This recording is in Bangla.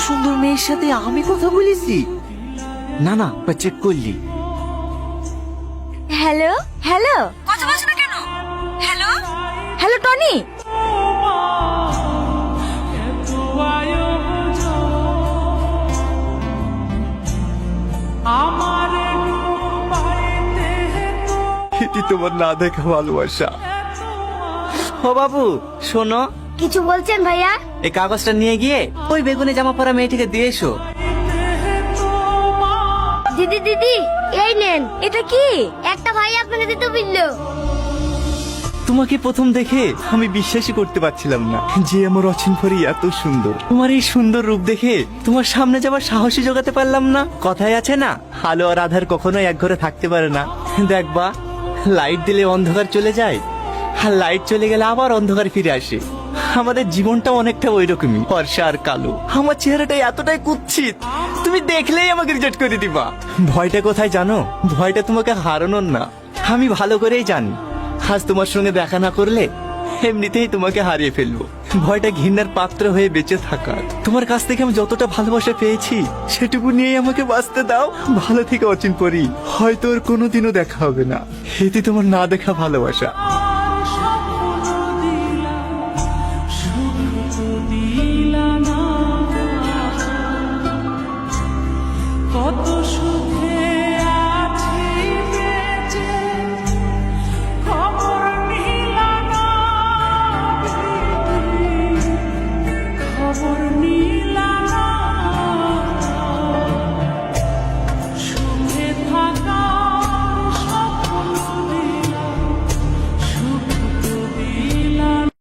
সুন্দর মেয়ের সাথে আমি কথা বলেছি? না না, চেক করলি? হ্যালো হ্যালো, কথা বলছো না কেন? Hello hello Tony. এটি তোমার না দেখা ভালোবাসা। ও বাবু শোনো, কিছু বলছেন ভাইয়া? এই কাগজটা নিয়ে গিয়ে ওই বেগুনি জামা পরা মেয়েটিকে দিয়ে এসো। দিদি দিদি এই নেন। এটা কি? একটা ভাই আপনাকে দিতে বললো। তোমাকে প্রথম দেখে আমি বিশ্বাসই করতে পারছিলাম না যে আমার অচিনপরি এত সুন্দর। তোমার এই সুন্দর রূপ দেখে তোমার সামনে যাবার সাহসী জোগাতে পারলাম না। কথায় আছে না, আলো আর আধার কখনোই এক ঘরে থাকতে পারে না। দেখবা, লাইট দিলে অন্ধকার চলে যায়, আর লাইট চলে গেলে আবার অন্ধকার ফিরে আসে। আমাদের জীবনটা অনেকটা ওই রকমই, ফর্সা আর কালো। আমার চেহারাটা এতটাই কুৎসিত, তুমি দেখলেই আমাকে রিজেক্ট করে দিবা। ভয়টা কোথায় জানো? ভয়টা তোমাকে হারানোর না, আমি ভালো করেই জানি আজ তোমার সঙ্গে দেখা না করলে এমনিতেই তোমাকে হারিয়ে ফেলবো। ভয়টা ঘৃণার পাত্র হয়ে বেঁচে থাকার। তোমার কাছ থেকে আমি যতটা ভালোবাসা পেয়েছি সেটুকু নিয়েই আমাকে বাঁচতে দাও। ভালো থেকে অচিন পরি, হয়তো ওর কোনোদিনও দেখা হবে না। এতে তোমার না দেখা ভালোবাসা।